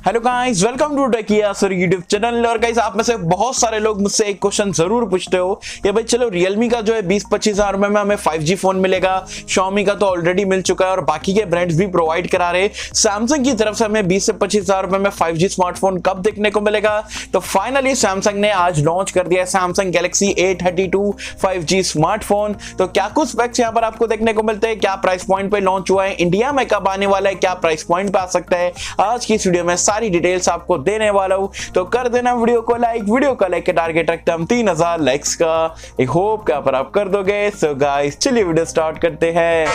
Hello guys, welcome to Techy Yasir YouTube channel. और guys, आप में से बहुत सारे लोग मुझसे एक क्वेश्चन जरूर पूछते हो कि भाई चलो रियलमी का जो है 20-25 हजार रुपए में हमें 5G फोन मिलेगा, Xiaomi का तो ऑलरेडी मिल चुका है और बाकी के ब्रांड्स भी प्रोवाइड करा रहे, सैमसंग की तरफ से हमें 20 से 25 हजार रुपए में 5G स्मार्टफोन कब देखने को मिलेगा। तो फाइनली सैमसंग ने आज लॉन्च कर दिया Samsung Galaxy A32 5G smartphone. तो क्या कुछ स्पेक्स यहाँ पर आपको देखने को मिलते हैं, क्या प्राइस पॉइंट पे लॉन्च हुआ है, इंडिया में कब आने वाला है, क्या प्राइस पॉइंट पे आ सकता है, आज की इस वीडियो में सारी डिटेल्स आपको देने वाला हूं। तो कर देना वीडियो को लाइक, वीडियो का लाइक के टारगेट रखते हम 3000 लाइक्स का। आई होप क्या पर आप कर दोगे। सो गाइस, चलिए वीडियो स्टार्ट करते हैं।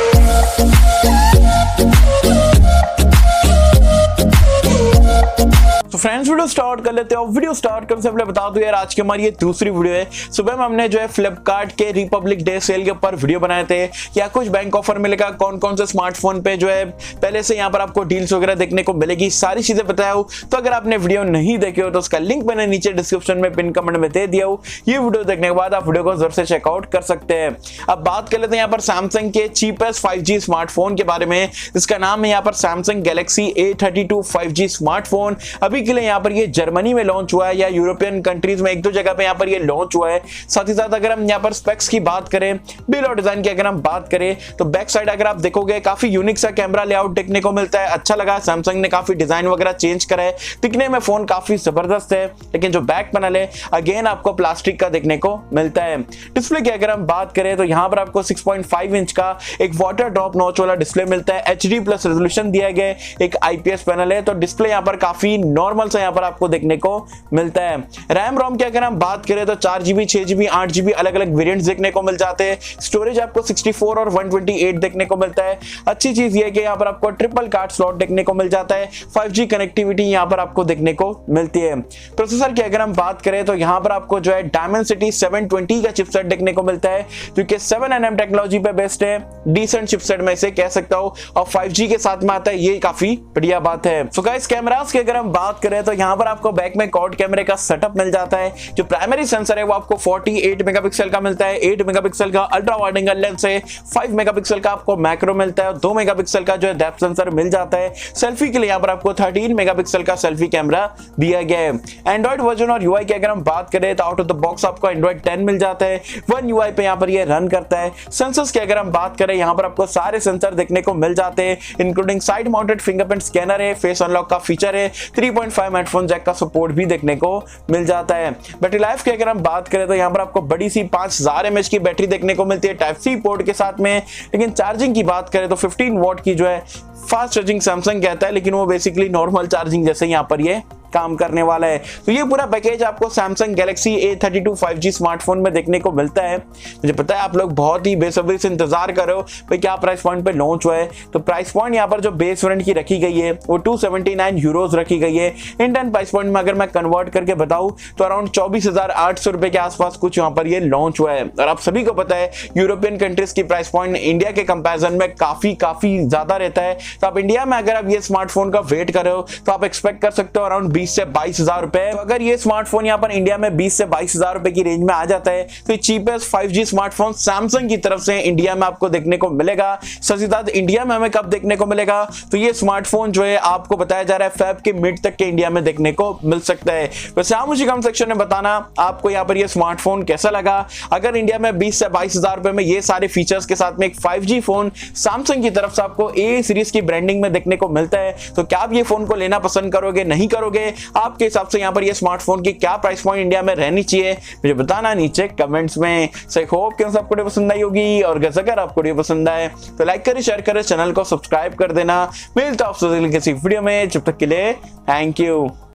तो फ्रेंड्स, वीडियो स्टार्ट कर लेते हैं। वीडियो स्टार्ट करने से पहले बता दूं यार, आज की हमारी ये दूसरी वीडियो है। सुबह में हमने जो है फ्लिपकार्ट के रिपब्लिक डे सेल के ऊपर वीडियो बनाए थे, क्या कुछ बैंक ऑफर मिलेगा, कौन कौन से स्मार्टफोन पे जो है पहले से यहाँ पर आपको डील्स वगैरह देखने को मिलेगी, सारी चीजें बताया हूं। तो अगर आपने वीडियो नहीं देखे हो तो उसका लिंक मैंने नीचे डिस्क्रिप्शन में पिन कमेंट में दे दिया हूं। ये वीडियो देखने के बाद आप वीडियो को जरूर से चेकआउट कर सकते हैं। अब बात कर लेते हैं यहाँ पर सैमसंग के चीपेस्ट 5G स्मार्टफोन के बारे में। इसका नाम है यहाँ पर Samsung Galaxy A32 5G smartphone. अभी के लिए यहाँ पर ये जर्मनी में लॉन्च हुआ है या यूरोपियन कंट्रीज में एक दो जगह पे यहाँ पर ये लॉन्च हुआ है। साथ ही साथ अगर हम यहाँ पर स्पेक्स की बात करें, बिल और डिजाइन की अगर हम बात करें, तो बैक साइड अगर आप देखोगे काफी यूनिक सा कैमरा लेआउट देखने को मिलता है। अच्छा लगा, सैमसंग ने काफी डिजाइन वगैरह चेंज करा है, दिखने में फोन काफी जबरदस्त है। लेकिन जो बैक पैनल है अगेन आपको प्लास्टिक का देखने को मिलता है। डिस्प्ले की अगर हम बात करें तो यहाँ पर आपको 6.5 इंच का एक वाटर ड्रॉप नॉच वाला डिस्प्ले मिलता है। HD प्लस रेजोल्यूशन दिया गया है, एक IPS पैनल है, तो डिस्प्ले यहाँ पर काफी नॉर्मल सा यहाँ पर आपको देखने को मिलता है। रैम रोम की अगर हम बात करें तो 4GB 6GB 8GB अलग अलग वेरिएंट्स देखने को मिल जाते हैं। स्टोरेज आपको 64 और 128 देखने को मिलता है। अच्छी चीज ये है कि यहाँ पर आपको ट्रिपल कार्ड स्लॉट देखने को मिल जाता है। 5G कनेक्टिविटी यहाँ पर आपको देखने को मिलती है। प्रोसेसर की अगर हम बात करें तो यहाँ पर आपको जो है Dimensity 720 का चिपसेट देखने को मिलता है, जो कि 7nm टेक्नोलॉजी पे बेस्ड है। डिसेंट चिपसेट में इसे कह सकता हूं और 5G के साथ में आता है, ये काफी बढ़िया बात है। सो गाइस, कैमरास की अगर हम बात करें तो यहाँ पर आपको बैक में क्वाड कैमरे का सेटअप मिल जाता है। जो प्राइमरी सेंसर है वो आपको 48 मेगापिक्सल का मिलता है। 8 मेगापिक्सल का अल्ट्रा वाइड एंगल लेंस है, 5 मेगापिक्सल का आपको मैक्रो मिलता है और 2 मेगापिक्सल का जो है डेप्थ सेंसर मिल जाता है। सेल्फी के लिए यहाँ पर आपको 13 मेगापिक्सल का सेल्फी कैमरा दिया गया है। एंड्रॉइड वर्जन और UI की अगर हम बात करें तो आउट ऑफ द बॉक्स आपको एंड्रॉइड 10 मिल जाता है। One UI पे यहाँ पर ये रन करता है। सेंसर्स की अगर हम बात करें, यहाँ पर आपको सारे सेंसर देखने को मिल जाते हैं, including side mounted fingerprint scanner है, फेस अनलॉक का फीचर है, 3.5 हेडफोन जैक का सपोर्ट भी देखने को मिल जाता है। बैटरी लाइफ की अगर हम बात करें तो यहाँ पर आपको बड़ी सी 5000 mAh की बैटरी देखने को मिलती है Type-C पोर्ट के साथ में। लेकिन चार्जिंग की बात करें तो 15 वॉट की जो है फास्ट चार्जिंग सैमसंग कहता है, लेकिन वो बेसिकली नॉर्मल चार्जिंग जैसे यहाँ पर ये काम करने वाला है। तो ये पूरा पैकेज आपको Samsung Galaxy A32 5G smartphone में देखने को मिलता है। मुझे पता है आप लोग बहुत ही बेसब्री से इंतजार कर रहे हो भाई क्या प्राइस पॉइंट पे लॉन्च हुआ है। तो प्राइस पॉइंट यहाँ पर जो बेस वेरिएंट की रखी गई है वो 279 यूरोज रखी गई है। इंडियन प्राइस पॉइंट में अगर मैं कन्वर्ट करके बताऊं तो अराउंड 24,800 रुपए के आसपास कुछ यहाँ पर ये लॉन्च हुआ है। और आप सभी को पता है यूरोपियन कंट्रीज की प्राइस पॉइंट इंडिया के कंपेरिजन में काफी ज्यादा रहता है। तो आप इंडिया में अगर आप ये स्मार्टफोन का वेट कर रहे हो तो आप एक्सपेक्ट कर सकते हो अराउंड 20 से 22,000 रुपए। तो अगर ये स्मार्टफोन यहाँ पर इंडिया में 20 से 22,000 रुपए की रेंज में आ जाता है तो चीपेस्ट 5G स्मार्टफोन सैमसंग की तरफ से इंडिया में आपको देखने को मिलेगा। सजीदाद इंडिया में हमें कब देखने को मिलेगा, तो ये स्मार्टफोन जो है आपको बताया जा रहा है फेब के मिड तक के इंडिया में देखने को मिल सकता है। वैसे आप मुझे कमेंट सेक्शन में बताना आपको यहाँ पर ये स्मार्टफोन कैसा लगा। अगर इंडिया में 20 से 22,000 रुपए में ये सारे फीचर्स के साथ में एक 5G फोन सैमसंग की तरफ से आपको A सीरीज की ब्रांडिंग में देखने को मिलता है तो क्या आप ये फोन को लेना पसंद करोगे, नहीं करोगे? आपके हिसाब से यहाँ पर ये स्मार्टफोन की क्या प्राइस पॉइंट इंडिया में रहनी चाहिए मुझे बताना नीचे कमेंट्स में। सो आई होप कि सबको वीडियो पसंद आई होगी और अगर आपको वीडियो पसंद आए तो लाइक करें, शेयर करें, चैनल को सब्सक्राइब कर देना। मिलता है आपसे किसी वीडियो में, जब तक के लिए थैंक यू।